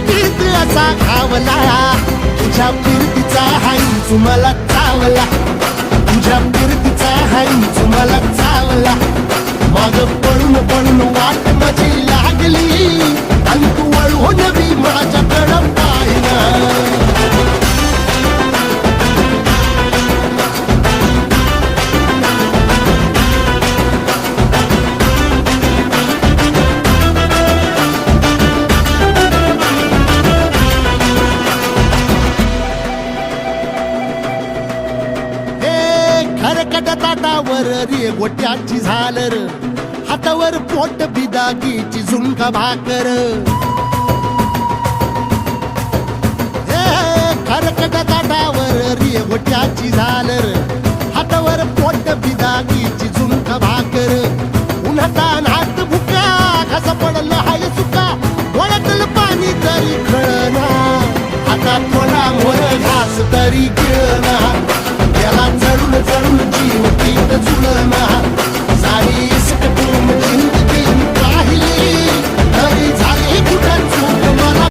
गीत असा घावला, तुझ्या फिरतीचा हाईच मला चावला, तुझ्या फिरतीचा हाईच मला चावला. माग पळून पळून वाट माझी लागली आणि तू वळून बी माझ्याकडं पाहिना. खरकट ताटावर रे गोट्याची झालर, हातावर पोट बिदागीची झुणका भाकर. खरकट ताटावर रे गोट्याची झालर, हातावर पोट बिदागीची झुणका भाकर. उन्हातान हात भुका, कसा पडला हाय सुका, डोळ्यातलं पाणी तरी कळना, हातात थोडा मोर घास तरी गिळना. त्याला